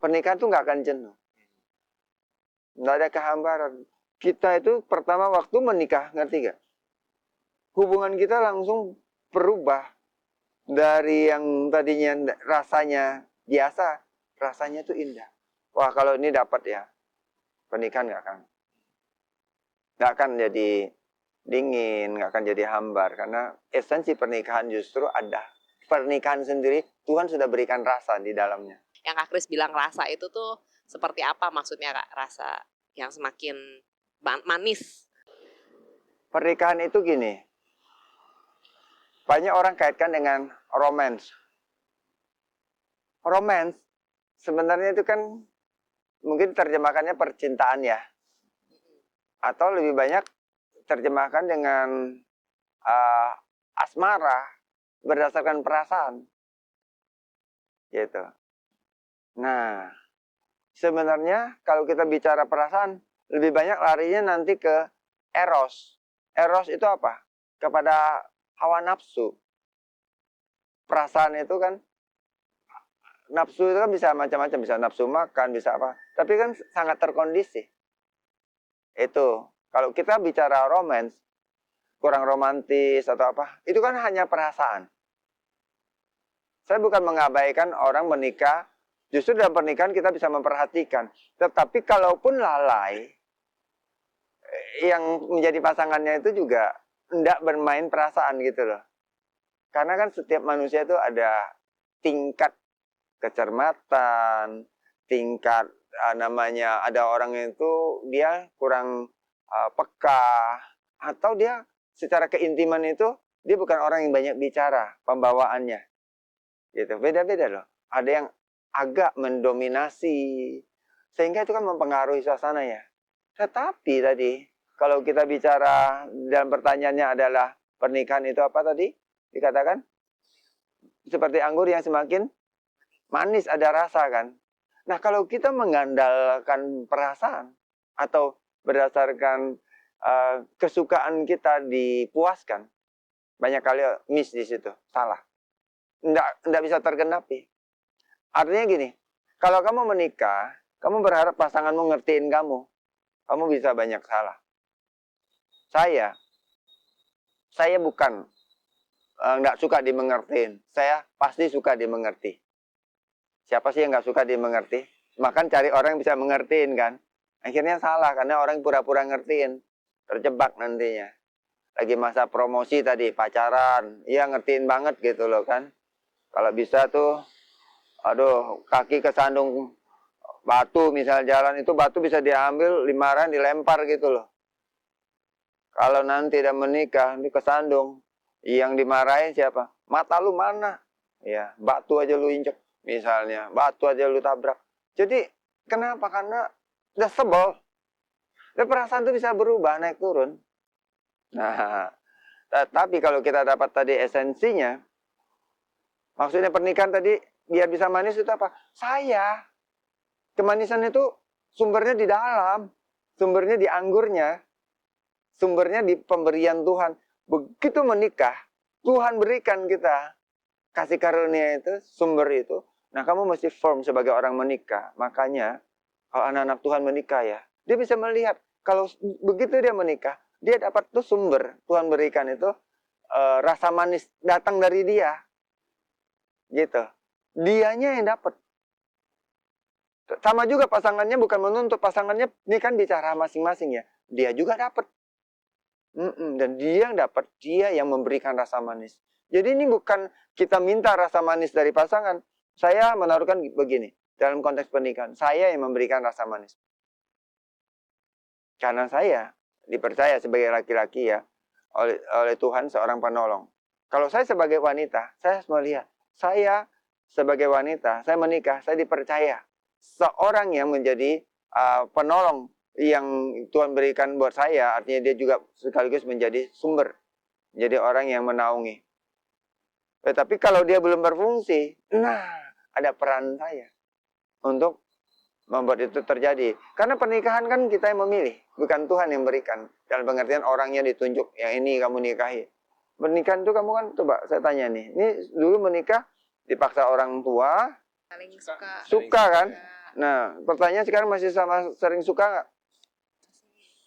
Pernikahan tuh nggak akan jenuh. Nggak ada kehambaran. Kita itu pertama waktu menikah, ngerti gak? Hubungan kita langsung berubah. Dari yang tadinya rasanya biasa, rasanya tuh indah. Wah, kalau ini dapat ya, pernikahan nggak akan jadi dingin, nggak akan jadi hambar. Karena esensi pernikahan justru ada. Pernikahan sendiri, Tuhan sudah berikan rasa di dalamnya. Yang Kak Kris bilang rasa itu tuh seperti apa maksudnya Kak? Rasa yang semakin manis. Pernikahan itu gini, banyak orang kaitkan dengan romance. Romance sebenarnya itu kan mungkin terjemahkannya percintaan ya. Atau lebih banyak terjemahkan dengan asmara berdasarkan perasaan. Gitu. Nah, sebenarnya kalau kita bicara perasaan, lebih banyak larinya nanti ke eros. Eros itu apa? Kepada hawa nafsu. Perasaan itu kan, nafsu itu kan bisa macam-macam, bisa nafsu makan, bisa apa. Tapi kan sangat terkondisi. Itu, kalau kita bicara romance, kurang romantis atau apa, itu kan hanya perasaan. Saya bukan mengabaikan orang menikah, justru dalam pernikahan kita bisa memperhatikan. Tetapi kalaupun lalai, yang menjadi pasangannya itu juga tidak bermain perasaan gitu loh. Karena kan setiap manusia itu ada tingkat kecermatan, tingkat namanya ada orang itu dia kurang peka, atau dia secara keintiman itu dia bukan orang yang banyak bicara, pembawaannya. Gitu. Beda-beda loh. Ada yang agak mendominasi, sehingga itu kan mempengaruhi suasananya. Tetapi tadi, kalau kita bicara dalam pertanyaannya adalah pernikahan itu apa tadi? Dikatakan seperti anggur yang semakin manis, ada rasa kan. Nah, kalau kita mengandalkan perasaan atau berdasarkan kesukaan kita dipuaskan, banyak kali miss di situ, salah. Nggak bisa tergenapi. Artinya gini, kalau kamu menikah, kamu berharap pasanganmu ngertiin kamu bisa banyak salah. Saya bukan nggak suka dimengertiin. Saya pasti suka dimengerti. Siapa sih yang nggak suka dimengerti? Makan cari orang yang bisa mengertiin kan. Akhirnya salah karena orang pura-pura ngertiin. Terjebak nantinya. Lagi masa promosi tadi, pacaran. Iya ngertiin banget gitu loh kan. Kalau bisa tuh, aduh kaki kesandung batu misal jalan itu batu bisa diambil, dimarahin, dilempar gitu loh. Kalau nanti udah menikah, ini kesandung. Yang dimarahin siapa? Mata lu mana? Ya, batu aja lu injek. Misalnya, batu aja lu tabrak. Jadi, kenapa? Karena udah sebel. Dan perasaan itu bisa berubah, naik turun. Nah, tapi kalau kita dapat tadi esensinya, maksudnya pernikahan tadi, biar bisa manis itu apa? Kemanisan itu sumbernya di dalam. Sumbernya di anggurnya. Sumbernya di pemberian Tuhan. Begitu menikah, Tuhan berikan kita kasih karunia itu, sumber itu. Nah, kamu mesti firm sebagai orang menikah. Makanya, kalau anak-anak Tuhan menikah ya, dia bisa melihat, kalau begitu dia menikah, dia dapat tuh sumber Tuhan berikan itu, rasa manis datang dari dia. Gitu. Dianya yang dapat. Sama juga pasangannya bukan menuntut, pasangannya ini kan bicara masing-masing ya. Dia juga dapat. Dan dia yang dapat, dia yang memberikan rasa manis. Jadi ini bukan kita minta rasa manis dari pasangan. Saya menaruhkan begini, dalam konteks pernikahan, saya yang memberikan rasa manis. Karena saya dipercaya sebagai laki-laki ya, oleh Tuhan seorang penolong. Kalau saya sebagai wanita, saya harus melihat, saya sebagai wanita, saya menikah, saya dipercaya. Seorang yang menjadi penolong yang Tuhan berikan buat saya, artinya dia juga sekaligus menjadi sumber, menjadi orang yang menaungi. Tetapi kalau dia belum berfungsi, nah ada peran saya untuk membuat itu terjadi. Karena pernikahan kan kita yang memilih, bukan Tuhan yang berikan. Dalam pengertian orangnya ditunjuk, yang ini kamu nikahi. Pernikahan itu kamu kan, coba saya tanya nih, ini dulu menikah dipaksa orang tua, Saling suka kan? Nah, pertanyaan sekarang masih sama sering suka nggak?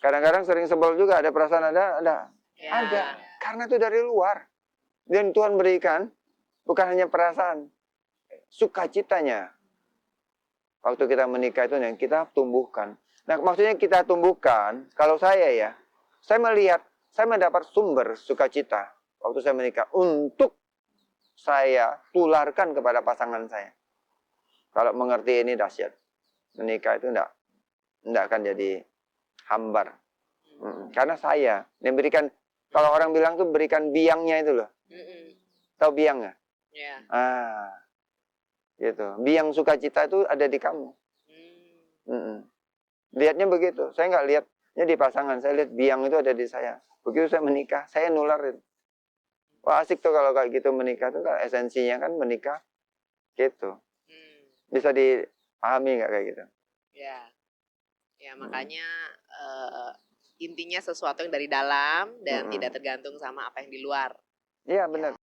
Kadang-kadang sering sebel juga, ada perasaan ada. Ya. Ada, karena itu dari luar. Dan Tuhan berikan bukan hanya perasaan, sukacitanya. Waktu kita menikah itu yang kita tumbuhkan. Nah, maksudnya kita tumbuhkan, kalau saya melihat, saya mendapat sumber sukacita waktu saya menikah untuk saya tularkan kepada pasangan saya. Kalau mengerti ini dahsyat. Menikah itu enggak akan jadi hambar. Karena saya yang berikan, kalau orang bilang tuh berikan biangnya itu loh. Tahu biang nggak? Ya. Gitu. Biang sukacita itu ada di kamu. Lihatnya begitu. Saya nggak lihatnya di pasangan. Saya lihat biang itu ada di saya. Begitu saya menikah, saya nularin. Wah, asik tuh kalau kayak gitu menikah tuh, kalau esensinya kan menikah gitu. Bisa dipahami nggak kayak gitu? Ya. Ya, makanya intinya sesuatu yang dari dalam dan tidak tergantung sama apa yang di luar. Iya, benar.